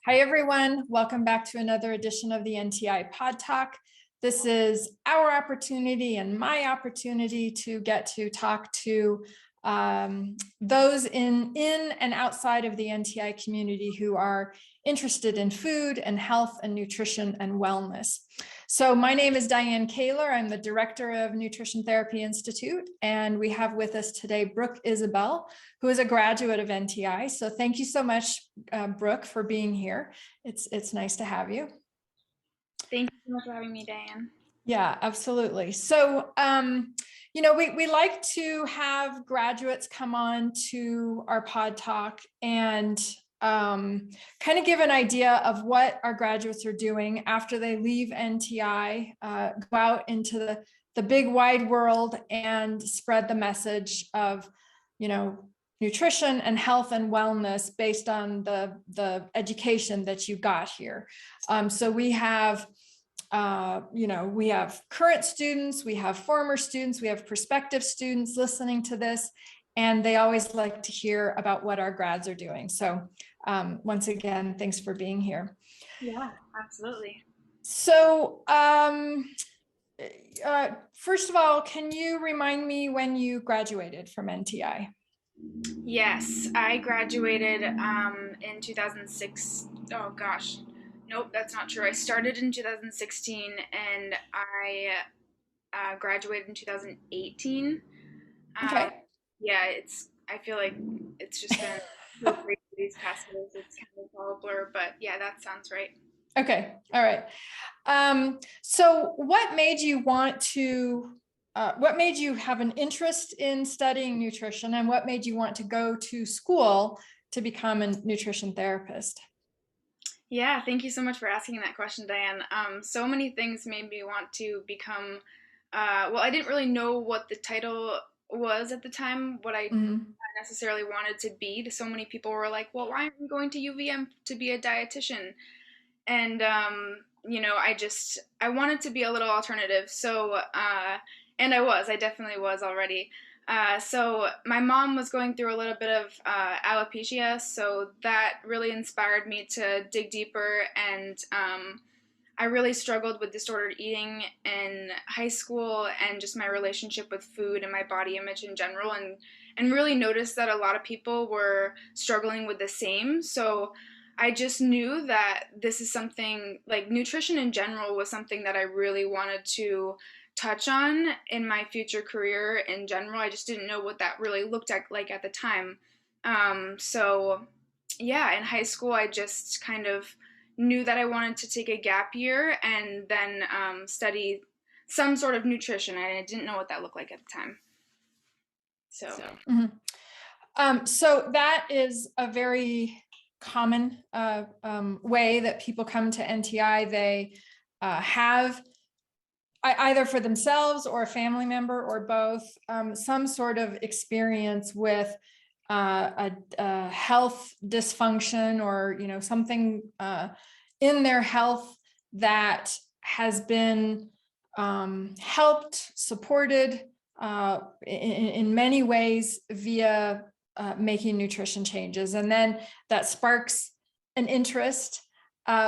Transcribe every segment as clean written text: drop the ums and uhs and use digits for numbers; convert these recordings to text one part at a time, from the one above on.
Hi, everyone. Welcome back to another edition of the NTI PodTalk. This is our opportunity and my opportunity to get to talk to those in and outside of the NTI community who are interested in food and health and nutrition and wellness. So my name is Dianne Kaler. I'm the director of Nutrition Therapy Institute, and we have with us today Brooke Isabelle, who is a graduate of NTI. So thank you so much, Brooke, for being here. It's nice to have you. Thank you so much for having me, Dianne. Yeah, absolutely. So, we like to have graduates come on to our pod talk and kind of give an idea of what our graduates are doing after they leave NTI, go out into the big wide world and spread the message of, nutrition and health and wellness based on the education that you got here. So we have we have current students, we have former students, we have prospective students listening to this, and they always like to hear about what our grads are doing. So once again, thanks for being here. Yeah, absolutely. So first of all, can you remind me when you graduated from NTI? Yes, I graduated in 2006. Oh gosh, nope, that's not true. I started in 2016 and I graduated in 2018. Okay. Yeah, I feel like it's just been so crazy these past years. It's kind of all a blur, but yeah, that sounds right. Okay. All right. So what made you what made you have an interest in studying nutrition, and what made you want to go to school to become a nutrition therapist? Yeah, thank you so much for asking that question, Diane. So many things made me want to become, well, I didn't really know what the title was at the time, what I necessarily wanted to be. So many people were like, well, why aren't you going to UVM to be a dietitian? And, I wanted to be a little alternative. So, and I definitely was already. So my mom was going through a little bit of alopecia, so that really inspired me to dig deeper. And I really struggled with disordered eating in high school and just my relationship with food and my body image in general, and really noticed that a lot of people were struggling with the same. So I just knew that this is something, like nutrition in general was something that I really wanted to touch on in my future career in general. I just didn't know what that really looked like at the time. So yeah, in high school, I just kind of knew that I wanted to take a gap year and then study some sort of nutrition. And I didn't know what that looked like at the time. So, So that is a very common way that people come to NTI. They have either for themselves or a family member or both, some sort of experience with a health dysfunction or something in their health that has been helped, supported in many ways via making nutrition changes, and then that sparks an interest.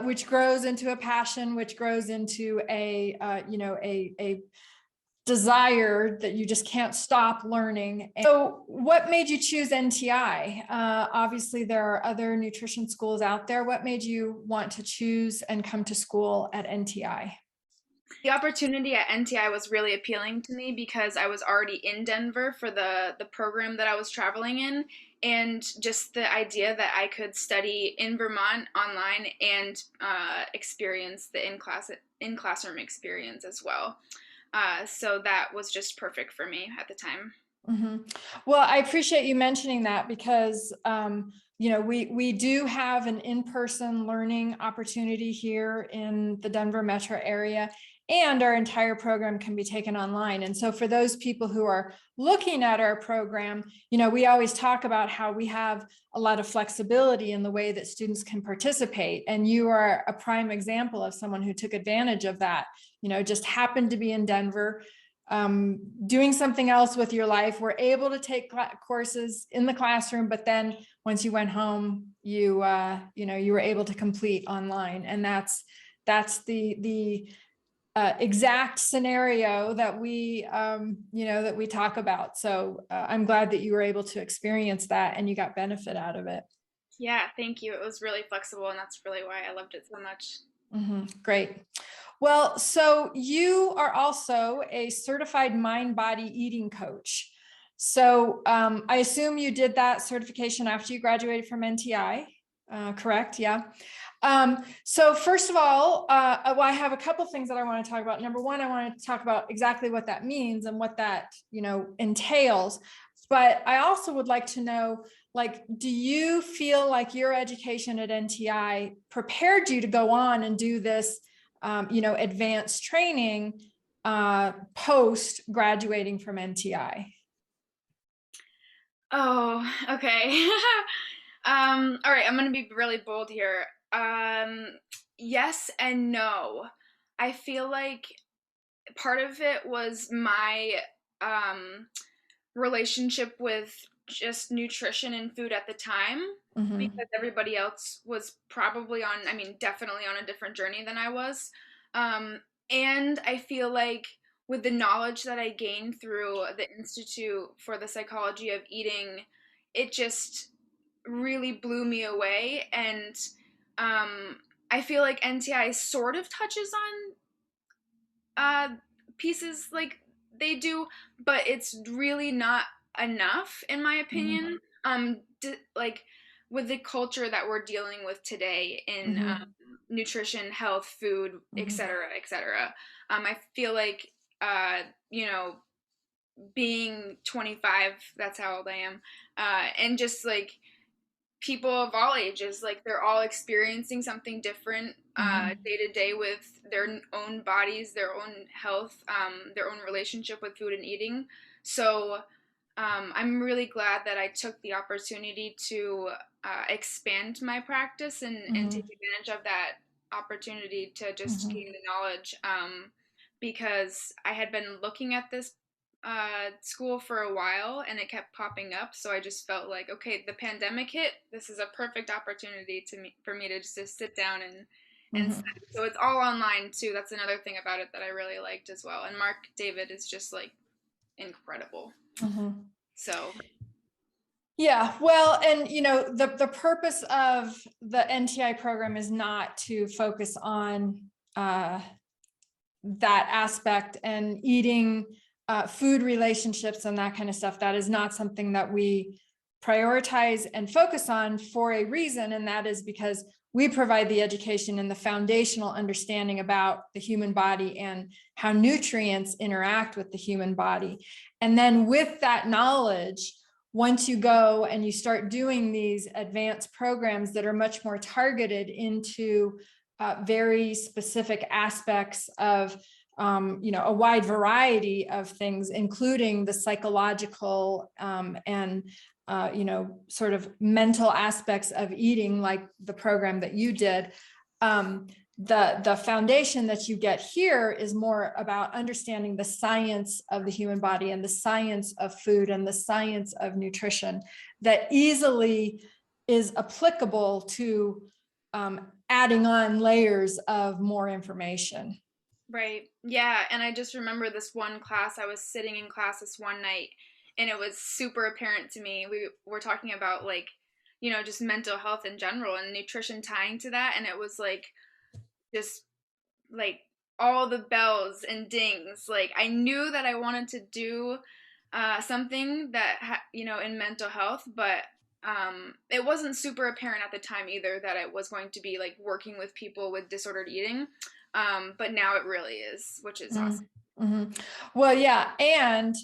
Which grows into a passion, which grows into a desire that you just can't stop learning. And so what made you choose NTI? Obviously, there are other nutrition schools out there. What made you want to choose and come to school at NTI? The opportunity at NTI was really appealing to me because I was already in Denver for the program that I was traveling in, and just the idea that I could study in Vermont online and experience the in-classroom experience as well. So that was just perfect for me at the time. Well, I appreciate you mentioning that because we do have an in-person learning opportunity here in the Denver metro area, and our entire program can be taken online. And so for those people who are looking at our program, we always talk about how we have a lot of flexibility in the way that students can participate. And you are a prime example of someone who took advantage of that, just happened to be in Denver, doing something else with your life, were able to take courses in the classroom, but then once you went home, you were able to complete online. And that's the exact scenario that we talk about. So I'm glad that you were able to experience that and you got benefit out of it. Yeah, thank you. It was really flexible, and that's really why I loved it so much. Great. Well, so you are also a certified mind-body eating coach. So I assume you did that certification after you graduated from NTI, correct? Yeah. So first of all, well, I have a couple things that I want to talk about. Number one, I want to talk about exactly what that means and what that, entails. But I also would like to know, like, do you feel like your education at NTI prepared you to go on and do this, advanced training post graduating from NTI? Oh, okay. All right, I'm gonna be really bold here. Yes and no. I feel like part of it was my um, relationship with just nutrition and food at the time, because everybody else was probably on, I mean, definitely on a different journey than I was. And I feel like with the knowledge that I gained through the Institute for the Psychology of Eating, it just really blew me away. And I feel like NTI sort of touches on pieces like they do, but it's really not enough, in my opinion. Like with the culture that we're dealing with today in nutrition, health, food, etc., etc. I feel like you know, being 25, that's how old I am, and just like people of all ages, like they're all experiencing something different day to day with their own bodies, their own health, their own relationship with food and eating. So I'm really glad that I took the opportunity to expand my practice and take advantage of that opportunity to just gain the knowledge, because I had been looking at this school for a while and it kept popping up. So I just felt like, okay, the pandemic hit. This is a perfect opportunity for me to just sit down and study. So it's all online too. That's another thing about it that I really liked as well. And Mark David is just like incredible. So yeah, well, and the purpose of the NTI program is not to focus on that aspect and eating, food relationships and that kind of stuff. That is not something that we prioritize and focus on for a reason, and that is because we provide the education and the foundational understanding about the human body and how nutrients interact with the human body. And then with that knowledge, once you go and you start doing these advanced programs that are much more targeted into very specific aspects of a wide variety of things, including the psychological and sort of mental aspects of eating, like the program that you did. The foundation that you get here is more about understanding the science of the human body and the science of food and the science of nutrition that easily is applicable to adding on layers of more information. right. Yeah. And I just remember this one class. I was sitting in class this one night and it was super apparent to me. We were talking about like, just mental health in general and nutrition tying to that. And it was like, just like all the bells and dings. Like I knew that I wanted to do something that, in mental health, but it wasn't super apparent at the time either that it was going to be like working with people with disordered eating. But now it really is, which is awesome. Well, yeah. And,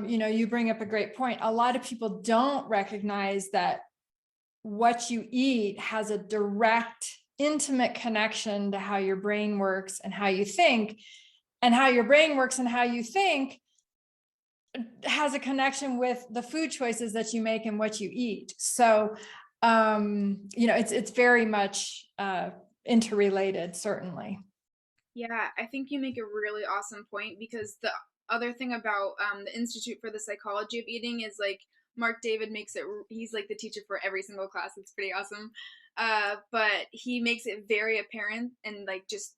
you bring up a great point. A lot of people don't recognize that what you eat has a direct, intimate connection to how your brain works and how you think, and how your brain works and how you think has a connection with the food choices that you make and what you eat. So, it's very much interrelated, certainly. Yeah, I think you make a really awesome point because other thing about the Institute for the Psychology of Eating is like Mark David makes it, he's like the teacher for every single class. It's pretty awesome. But he makes it very apparent and like just,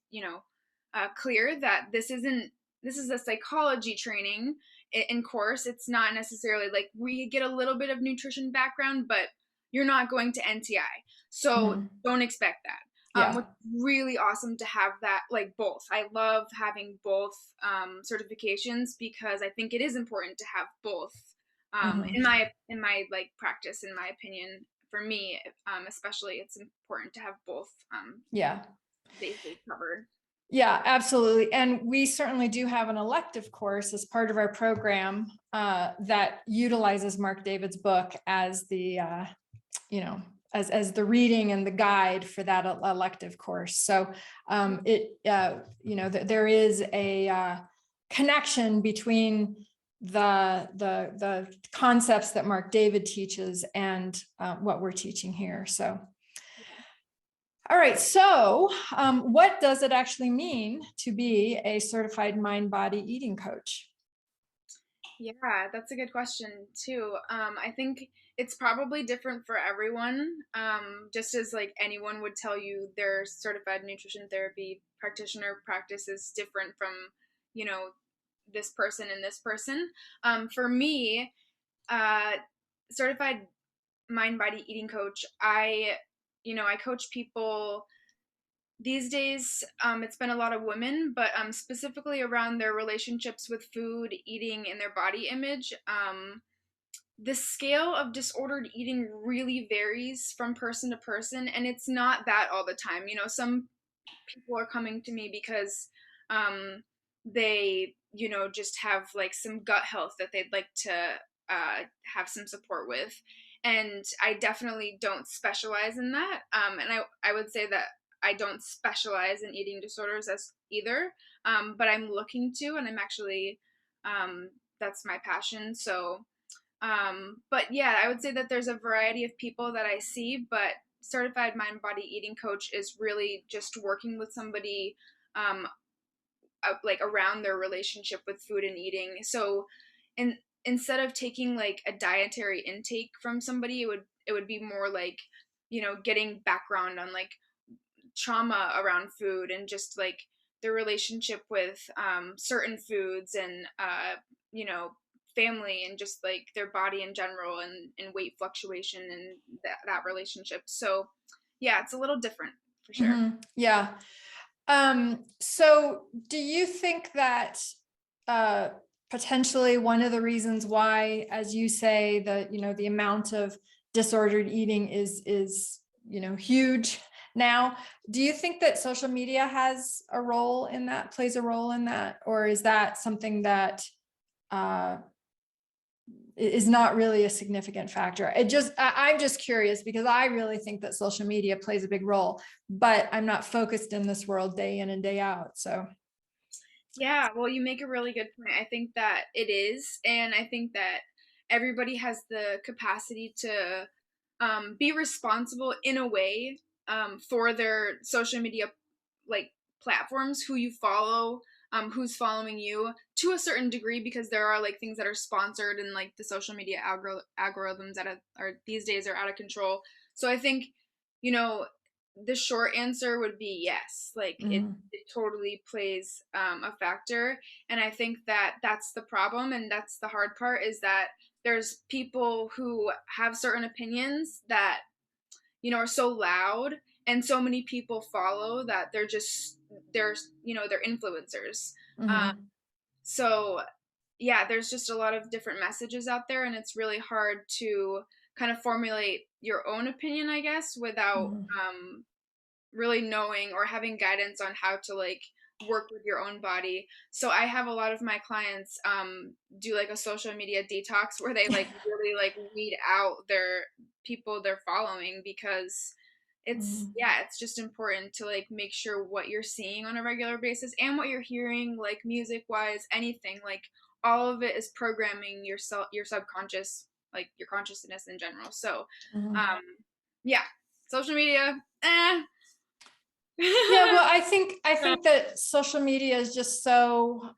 clear that this is a psychology training in course. It's not necessarily like we get a little bit of nutrition background, but you're not going to NTI. So don't expect that. Yeah. Which is really awesome to have that, like both. I love having both certifications because I think it is important to have both. In my like practice, in my opinion, for me, especially, it's important to have both. Bases covered. Yeah, absolutely. And we certainly do have an elective course as part of our program that utilizes Mark David's book as the, as the reading and the guide for that elective course. So there is a connection between the concepts that Mark David teaches and what we're teaching here. So. All right, so what does it actually mean to be a certified mind-body eating coach? Yeah, that's a good question too. I think it's probably different for everyone. Just as like anyone would tell you their certified nutrition therapy practitioner practice is different from, this person and this person. For me, certified mind-body eating coach, I coach people these days. It's been a lot of women, but specifically around their relationships with food, eating, and their body image. The scale of disordered eating really varies from person to person, and it's not that all the time. Some people are coming to me because they, just have like some gut health that they'd like to have some support with. And I definitely don't specialize in that. And I would say that I don't specialize in eating disorders as either, but I'm looking to, and I'm actually, that's my passion. So, but yeah, I would say that there's a variety of people that I see, but certified mind body eating coach is really just working with somebody, like around their relationship with food and eating. So, instead of taking like a dietary intake from somebody, it would be more like, getting background on like trauma around food and just like their relationship with certain foods and family and just like their body in general and weight fluctuation and that relationship. So yeah, it's a little different for sure. Yeah. So do you think that potentially one of the reasons why, as you say, the amount of disordered eating is huge now, do you think that social media has a role in that, plays a role in that, or is that something that is not really a significant factor? I'm just curious because I really think that social media plays a big role, but I'm not focused in this world day in and day out. So. Yeah, well, you make a really good point. I think that it is, and I think that everybody has the capacity to be responsible in a way for their social media like platforms, who you follow, who's following you to a certain degree, because there are like things that are sponsored and like the social media algorithms that are these days are out of control. So I think, the short answer would be yes. Like it totally plays a factor. And I think that that's the problem. And that's the hard part, is that there's people who have certain opinions that, are so loud and so many people follow that they're influencers. So yeah, there's just a lot of different messages out there, and it's really hard to kind of formulate your own opinion, I guess, without really knowing or having guidance on how to like work with your own body. So I have a lot of my clients do like a social media detox where they like really like weed out their people they're following, because it's just important to like make sure what you're seeing on a regular basis and what you're hearing, like music wise, anything, like all of it is programming your subconscious, like your consciousness in general. So yeah, social media Yeah, well, I think that social media is just so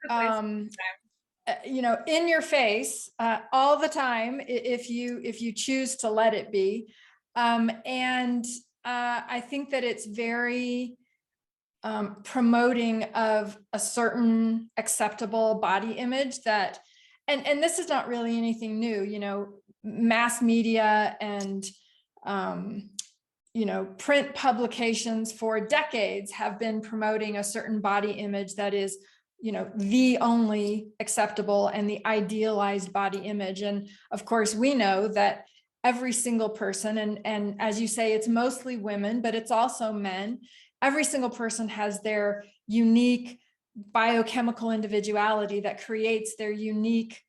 in your face all the time if you choose to let it be. And I think that it's very promoting of a certain acceptable body image that, and this is not really anything new, mass media and, print publications for decades have been promoting a certain body image that is, the only acceptable and the idealized body image. And of course, we know that every single person, and as you say, it's mostly women, but it's also men. Every single person has their unique biochemical individuality that creates their unique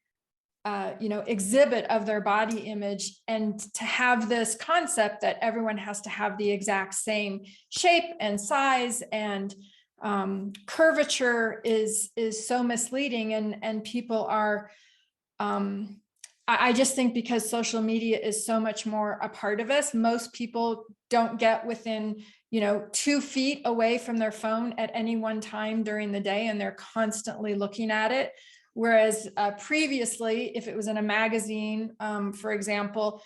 exhibit of their body image. And to have this concept that everyone has to have the exact same shape and size and curvature is so misleading, and people are I just think because social media is so much more a part of us, most people don't get within 2 feet away from their phone at any one time during the day, and they're constantly looking at it. Whereas previously, if it was in a magazine, for example,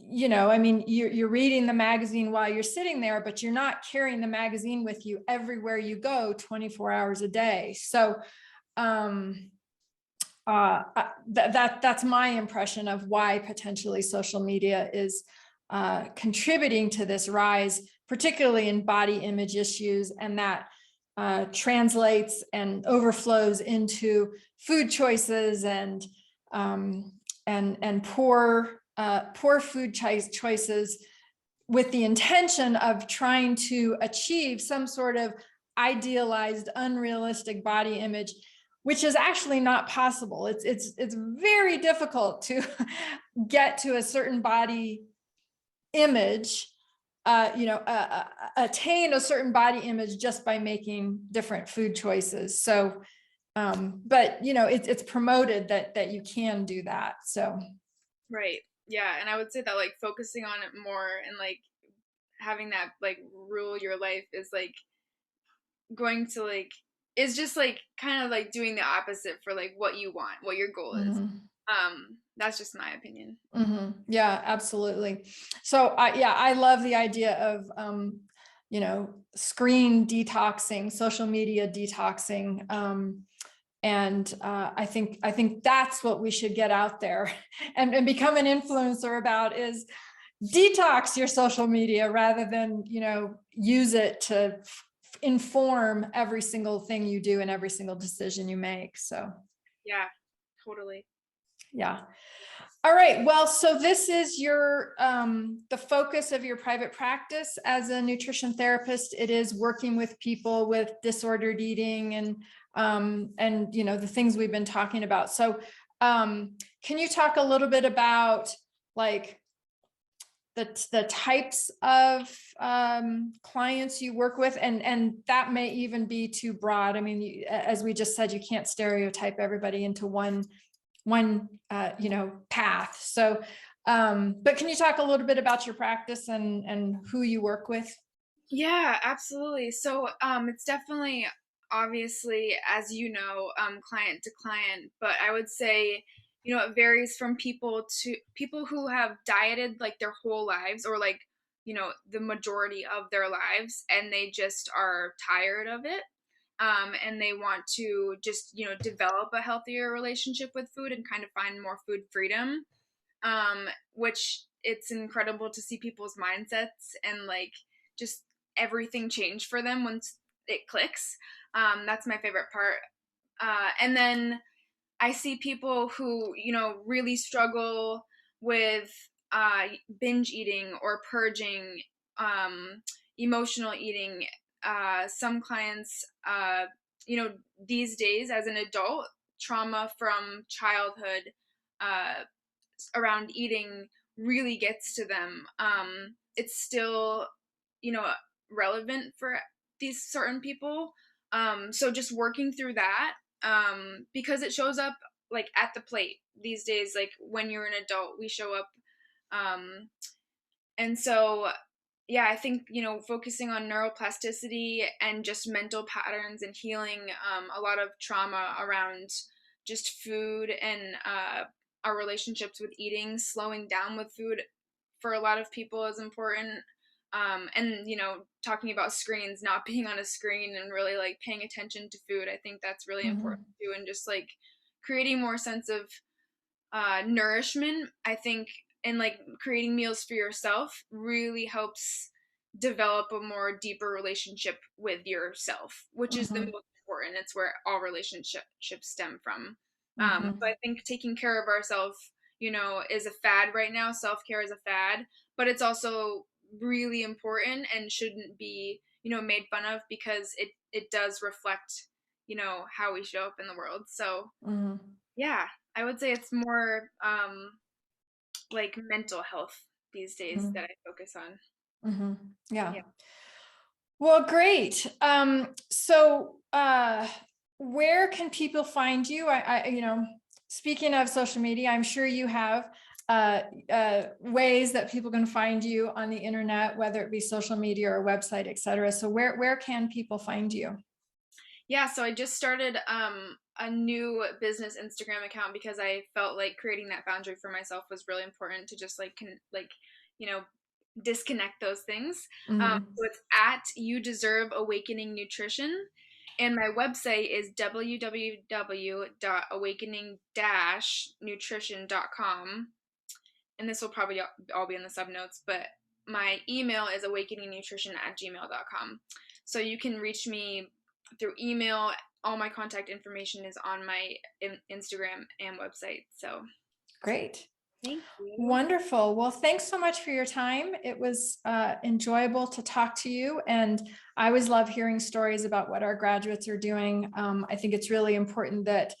you're reading the magazine while you're sitting there, but you're not carrying the magazine with you everywhere you go 24 hours a day. So that's my impression of why potentially social media is contributing to this rise, particularly in body image issues, and that translates and overflows into food choices and poor food choices, with the intention of trying to achieve some sort of idealized, unrealistic body image, which is actually not possible. It's very difficult to get to a certain body image, attain a certain body image just by making different food choices. So, but it's promoted that you can do that. So, Right. Yeah. And I would say that like focusing on it more and like having that like rule your life is like going to like is just like kind of like doing the opposite for like what you want, what your goal is. That's just my opinion. Yeah, absolutely. So I love the idea of screen detoxing, social media detoxing. And I think that's what we should get out there and become an influencer about, is detox your social media rather than use it to inform every single thing you do and every single decision you make. So yeah, totally. Yeah. All right. Well, so this is your the focus of your private practice as a nutrition therapist. It is working with people with disordered eating and the things we've been talking about. So can you talk a little bit about like the types of clients you work with, and that may even be too broad. I mean, as we just said, you can't stereotype everybody into one path. So, but can you talk a little bit about your practice and who you work with? Yeah, absolutely. So, it's definitely obviously, as client to client, but I would say, it varies from people to people who have dieted like their whole lives or like, the majority of their lives, and they just are tired of it. And they want to just, develop a healthier relationship with food and kind of find more food freedom, which it's incredible to see people's mindsets and like just everything change for them once it clicks. That's my favorite part. And then I see people who, really struggle with binge eating or purging, emotional eating. Some clients, these days as an adult, trauma from childhood around eating really gets to them. It's still, relevant for these certain people. So just working through that, because it shows up like at the plate these days. Like when you're an adult, we show up. And so, yeah, I think, focusing on neuroplasticity and just mental patterns and healing a lot of trauma around just food and our relationships with eating, slowing down with food for a lot of people is important. And talking about screens, not being on a screen and really like paying attention to food, I think that's really important too. And just like creating more sense of nourishment, I think, and like creating meals for yourself really helps develop a more deeper relationship with yourself, which is the most important. It's where all relationships stem from. So I think taking care of ourselves, is a fad right now. Self-care is a fad, but it's also really important and shouldn't be, made fun of, because it does reflect, how we show up in the world. So yeah, I would say it's more like mental health these days that I focus on. Yeah. Yeah. Well, great. So where can people find you? Speaking of social media, I'm sure you have ways that people can find you on the internet, whether it be social media or website, et cetera. So where can people find you? Yeah, so I just started a new business Instagram account because I felt like creating that boundary for myself was really important, to just like disconnect those things. So it's at You Deserve Awakening Nutrition, and my website is www.awakening-nutrition.com, and this will probably all be in the subnotes, but my email is awakeningnutrition@gmail.com. So you can reach me through email. All my contact information is on my Instagram and website. So great. Thank you. Wonderful. Well, thanks so much for your time. It was enjoyable to talk to you. And I always love hearing stories about what our graduates are doing. I think it's really important that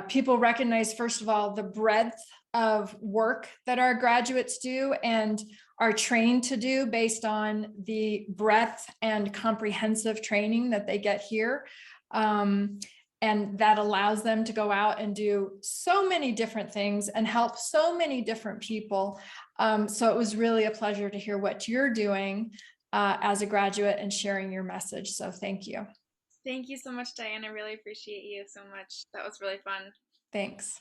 people recognize, first of all, the breadth of work that our graduates do and are trained to do based on the breadth and comprehensive training that they get here. And that allows them to go out and do so many different things and help so many different people. So it was really a pleasure to hear what you're doing as a graduate and sharing your message. So thank you. Thank you so much, Diane. I really appreciate you so much. That was really fun. Thanks.